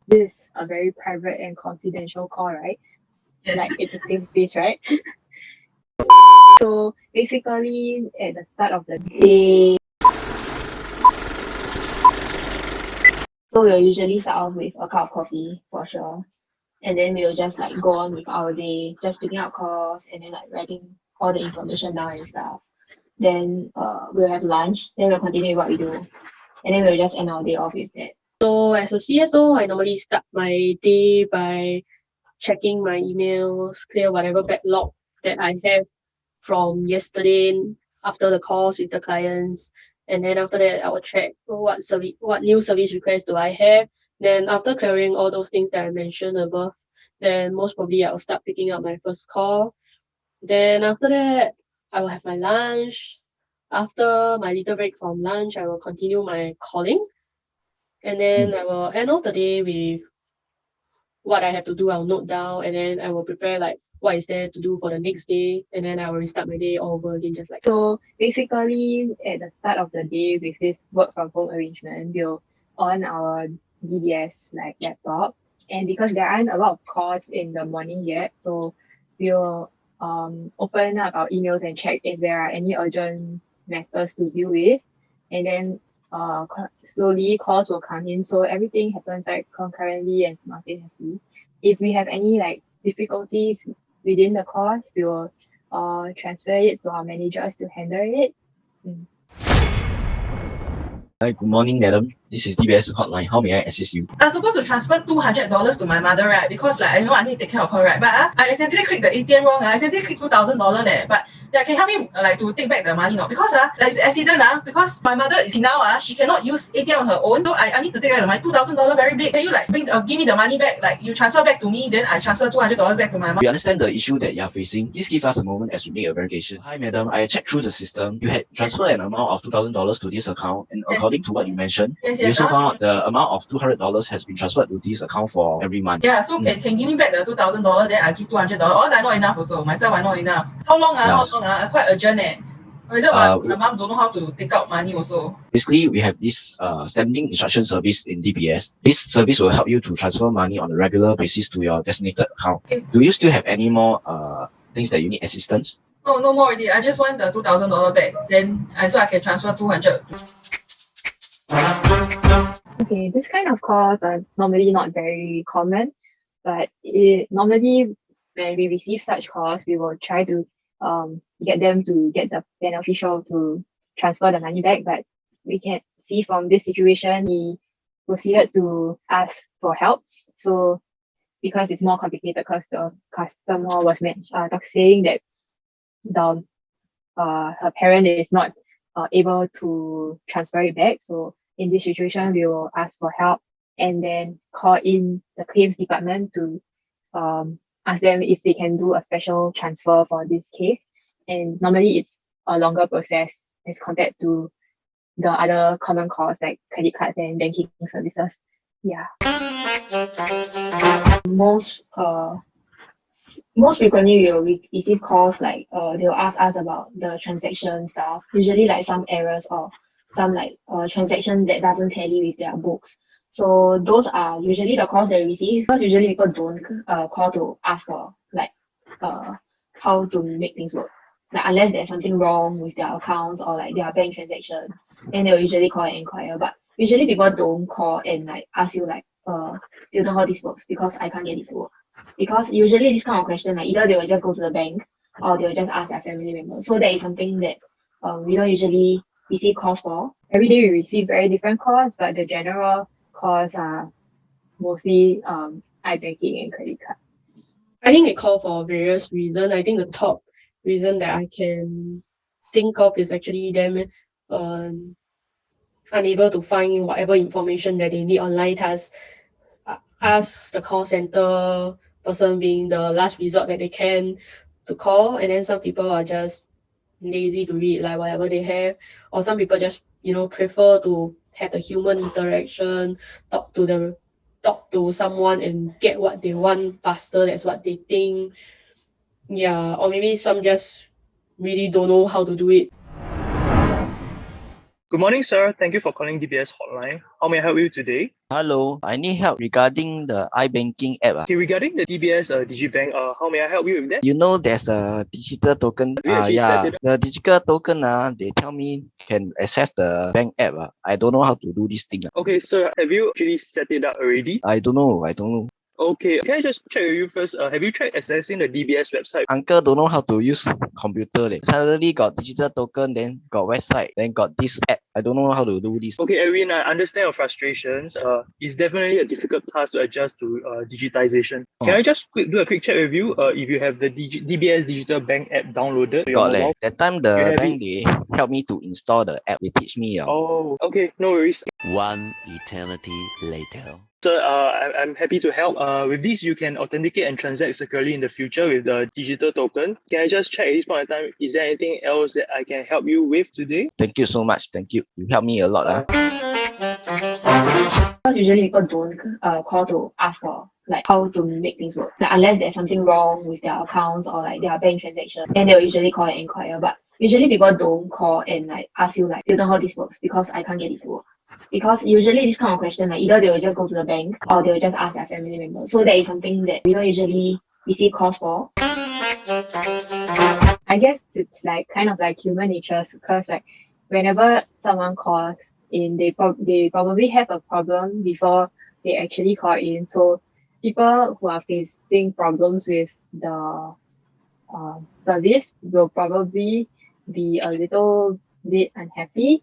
this is a very private and confidential call, right? Yes. Like it's a safe space, right? So basically, at the start of the day, so we'll usually start off with a cup of coffee for sure. And then we'll just like go on with our day, just picking up calls and then like writing all the information down and stuff. Then we'll have lunch, then we'll continue what we do. And then we'll just end our day off with that. So as a CSO, I normally start my day by checking my emails, clear whatever backlog that I have from yesterday after the calls with the clients. And then after that, I will check what new service requests do I have. Then after clearing all those things that I mentioned above, then most probably I will start picking up my first call. Then after that, I will have my lunch. After my little break from lunch, I will continue my calling. And then I will end off the day with what I have to do. I'll note down and then I will prepare like what is there to do for the next day. And then I will restart my day all over again, just like that. So basically, at the start of the day with this work from home arrangement, we'll on our DBS like laptop. And because there aren't a lot of calls in the morning yet, so we'll open up our emails and check if there are any urgent matters to deal with. And then slowly calls will come in. So everything happens like concurrently and simultaneously. If we have any like difficulties within the course, we will transfer it to our managers to handle it. Hi, good morning, madam. This is DBS hotline. How may I assist you? I'm supposed to transfer $200 to my mother, right? Because like I know I need to take care of her, right? But I accidentally clicked the ATM wrong. I accidentally clicked $2,000 there. But yeah, can you help me like to take back the money now? Because like it's accident because my mother is now she cannot use ATM on her own. So I need to take back the money. $2,000 very big. Can you like give me the money back? Like you transfer back to me, then I transfer $200 back to my mom. We understand the issue that you are facing. Please give us a moment as we make a verification. Hi, madam. I checked through the system. You had transferred an amount of $2,000 to this account, and Yes. according to what you mentioned, Yes, you also found out the amount of $200 has been transferred to this account for every month. Yeah, so can give me back the $2,000, then I give $200. Or I not enough also. Myself I not enough. How long Yes. How long Quite urgent Whether my mom don't know how to take out money also. Basically, we have this standing instruction service in DBS. This service will help you to transfer money on a regular basis to your designated account. Okay. Do you still have any more things that you need assistance? No, no more already. I just want the $2,000 back. Then so I can transfer 200. Okay, this kind of calls are normally not very common, but normally when we receive such calls, we will try to get them to get the beneficial to transfer the money back. But we can see from this situation, he proceeded to ask for help. So because it's more complicated, because the customer was saying that her parent is not able to transfer it back. So in this situation, we will ask for help and then call in the claims department to ask them if they can do a special transfer for this case. And normally it's a longer process as compared to the other common calls like credit cards and banking services. Yeah. Most frequently we will receive calls like they'll ask us about the transaction stuff, usually like some errors or some like transaction that doesn't tally with their books. So those are usually the calls that we receive, because usually people don't call to ask for like how to make things work. Like unless there's something wrong with their accounts or like their bank transaction, then they'll usually call and inquire. But usually people don't call and like ask you like do you know how this works, because I can't get it to work. Because usually this kind of question, like either they will just go to the bank or they will just ask their family member. So that is something that we don't usually receive calls for. Every day we receive very different calls, but the general calls are mostly iBanking and credit card. I think they call for various reasons. I think the top reason that I can think of is actually them unable to find whatever information that they need online, thus ask the call center person being the last resort that they can to call. And then some people are just lazy to read like whatever they have, or some people just prefer to have the human interaction, talk to someone and get what they want faster. That's what they think. Yeah, or maybe some just really don't know how to do it. Good morning, sir. Thank you for calling DBS hotline. How may I help you today? Hello, I need help regarding the iBanking app. Okay, regarding the DBS Digibank, how may I help you with that? You know there's a digital token. We actually set it up. The digital token, they tell me can access the bank app. I don't know how to do this thing. Okay, sir, have you actually set it up already? I don't know. Okay, can I just check with you first? Have you tried accessing the DBS website? Uncle don't know how to use computer. Suddenly got digital token, then got website, then got this app. I don't know how to do this. Okay, Edwin, I understand your frustrations. It's definitely a difficult task to adjust to digitization. Can I just do a quick check with you? If you have the DBS Digital Bank app downloaded to your Got mobile? that time You the have bank they help me to install the app. They teach me. Oh, okay, no worries. One eternity later. So I'm happy to help. With this, you can authenticate and transact securely in the future with the digital token. Can I just check at this point in time, is there anything else that I can help you with today? Thank you so much. Thank you. You help me a lot. Because usually people don't call to ask for like how to make things work. Like, unless there's something wrong with their accounts or like their bank transaction, then they'll usually call and inquire. But usually people don't call and like ask you like, do you know how this works? Because I can't get it to work. Because usually this kind of question, like either they will just go to the bank or they will just ask their family member. So that is something that we don't usually receive calls for. I guess it's like kind of like human nature because like whenever someone calls in, they probably have a problem before they actually call in. So people who are facing problems with the service will probably be a little bit unhappy.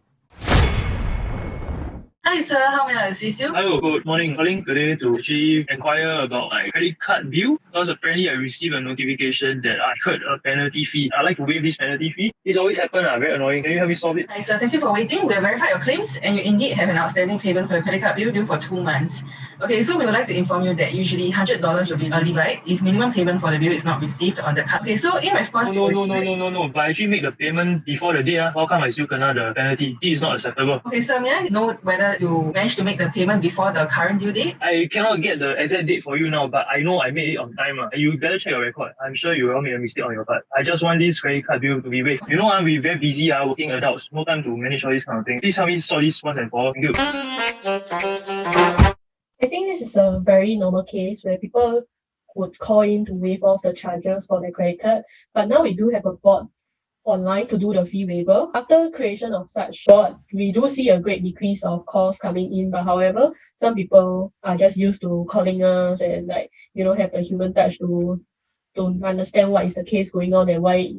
Hi sir, how may I assist you? Hello, good morning. Calling today to actually inquire about my credit card bill because apparently I received a notification that I incurred a penalty fee. I'd like to waive this penalty fee. This always happens, very annoying. Can you help me solve it? Hi sir, thank you for waiting. We have verified your claims and you indeed have an outstanding payment for your credit card bill due for 2 months. Okay, so we would like to inform you that usually $100 will be early right if minimum payment for the bill is not received on the card. Okay, so in response No. But I actually make the payment before the date. How come I still kena the penalty? This is not acceptable. Okay, sir, may I know whether you managed to make the payment before the current due date? I cannot get the exact date for you now, but I know I made it on time. You better check your record. I'm sure you will make a mistake on your part. I just want this credit card bill to be waived. You know, we very busy, working adults. No time to manage all this kind of thing. Please help me solve this once and for all. Thank you. I think this is a very normal case where people would call in to waive off the charges for their credit card. But now we do have a bot online to do the fee waiver. After creation of such bot, we do see a great decrease of calls coming in. But however, some people are just used to calling us and like, have the human touch to understand what is the case going on and why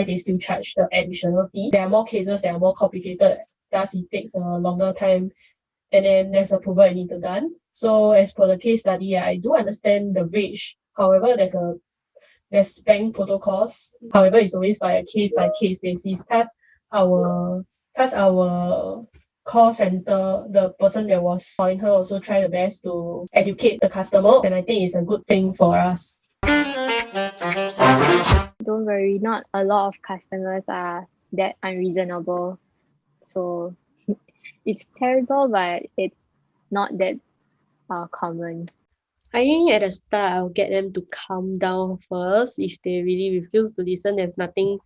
they still charge the additional fee. There are more cases that are more complicated, thus it takes a longer time, and then there's approval it need to done. So as per the case study, I do understand the range. However, there's bank protocols. However, it's always by a case basis. Thus our call center, the person that was calling her also try the best to educate the customer, and I think it's a good thing for us. Don't worry, not a lot of customers are that unreasonable. So it's terrible, but it's not that common. I think at the start, I'll get them to calm down first. If they really refuse to listen, there's nothing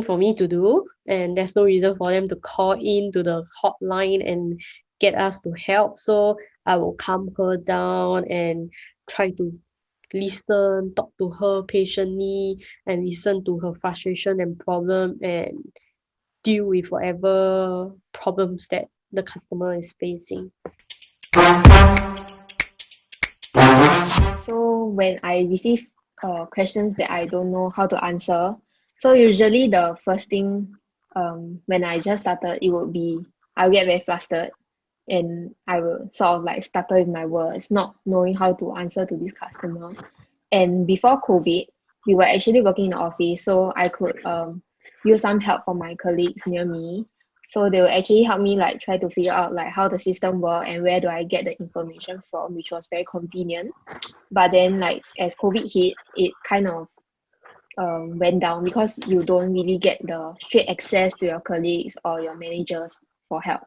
for me to do, and there's no reason for them to call in to the hotline and get us to help. So I will calm her down and try to listen, talk to her patiently, and listen to her frustration and problem, and deal with whatever problems that the customer is facing. So when I receive questions that I don't know how to answer, so usually the first thing when I just started, it would be I'll get very flustered and I will sort of like stutter with my words, not knowing how to answer to this customer. And before COVID, we were actually working in the office, so I could use some help from my colleagues near me. So they will actually help me like try to figure out like how the system work and where do I get the information from, which was very convenient. But then like as COVID hit, it kind of went down because you don't really get the straight access to your colleagues or your managers for help.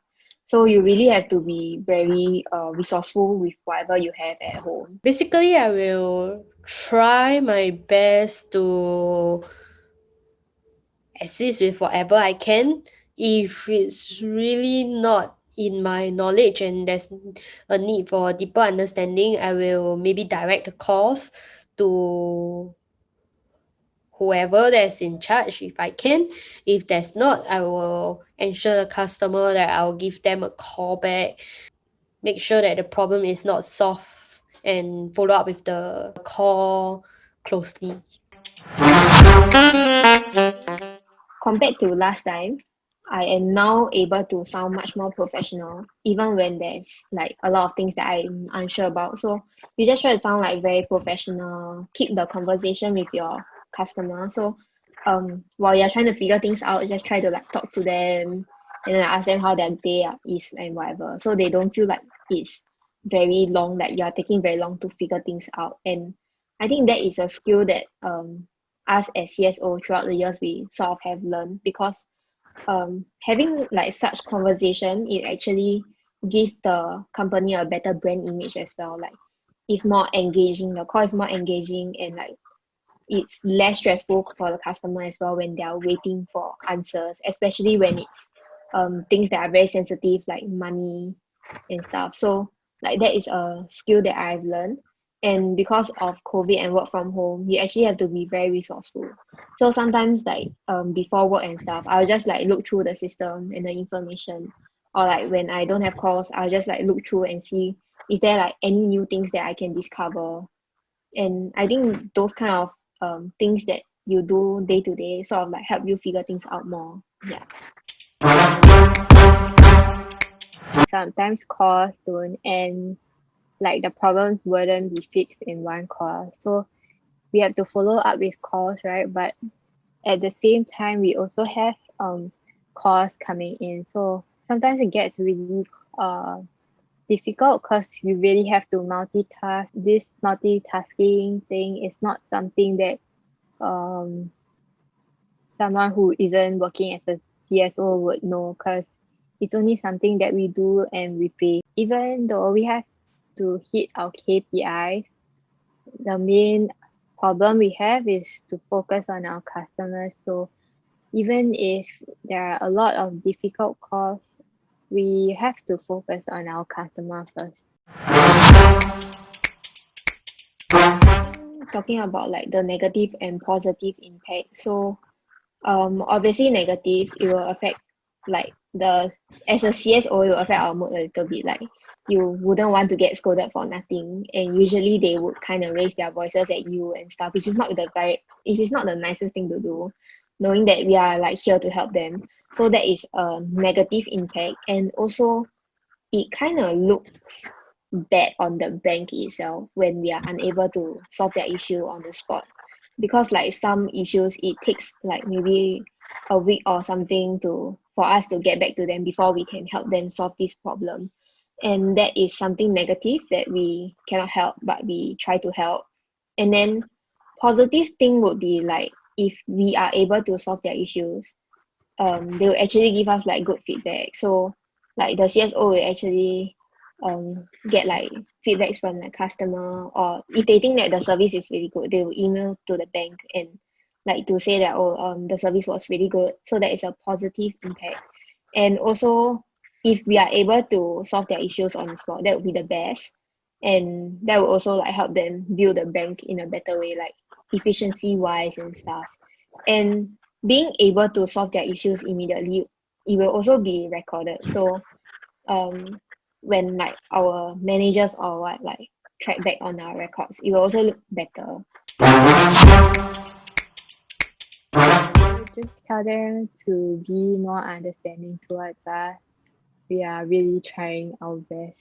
So you really have to be very resourceful with whatever you have at home. Basically, I will try my best to assist with whatever I can. If it's really not in my knowledge and there's a need for deeper understanding, I will maybe direct the calls to whoever that's in charge if I can. If there's not, I will ensure the customer that I'll give them a call back, make sure that the problem is not solved, and follow up with the call closely. Compared to last time, I am now able to sound much more professional, even when there's like a lot of things that I'm unsure about. So you just try to sound like very professional, keep the conversation with your customer. So while you're trying to figure things out, just try to like talk to them and then ask them how their day is and whatever. So they don't feel like it's very long, that you're taking very long to figure things out. And I think that is a skill that us as CSO throughout the years we sort of have learned, because having like such conversation, it actually give the company a better brand image as well. Like it's more engaging, the call is more engaging, and like it's less stressful for the customer as well when they are waiting for answers, especially when it's things that are very sensitive like money and stuff. So like that is a skill that I've learned. And because of COVID and work from home, you actually have to be very resourceful. So sometimes like before work and stuff, I'll just like look through the system and the information. Or like when I don't have calls, I'll just like look through and see is there like any new things that I can discover. And I think those kind of things that you do day to day sort of like help you figure things out more. Yeah. Sometimes calls don't end, like the problems wouldn't be fixed in one call. So we have to follow up with calls, right? But at the same time, we also have calls coming in. So sometimes it gets really difficult because you really have to multitask. This multitasking thing is not something that someone who isn't working as a CSO would know, because it's only something that we do and we face. Even though we have to hit our KPIs, the main problem we have is to focus on our customers. So even if there are a lot of difficult calls, we have to focus on our customer first. Talking about like the negative and positive impact. So obviously negative, it will affect like the as a CSO, it will affect our mood a little bit. Like you wouldn't want to get scolded for nothing, and usually they would kind of raise their voices at you and stuff, which is not the nicest thing to do, knowing that we are like here to help them. So that is a negative impact. And also it kind of looks bad on the bank itself when we are unable to solve their issue on the spot, because like some issues it takes like maybe a week or something to for us to get back to them before we can help them solve this problem. And that is something negative that we cannot help, but we try to help. And then positive thing would be like if we are able to solve their issues, they will actually give us like good feedback. So like the CSO will actually get like feedbacks from the customer, or if they think that the service is really good, they will email to the bank and like to say that the service was really good. So that is a positive impact. And also if we are able to solve their issues on the spot, that would be the best. And that will also like help them view the bank in a better way, like efficiency wise and stuff. And being able to solve their issues immediately, it will also be recorded. So when like our managers or what like track back on our records, it will also look better. Just tell them to be more understanding towards us. We are really trying our best.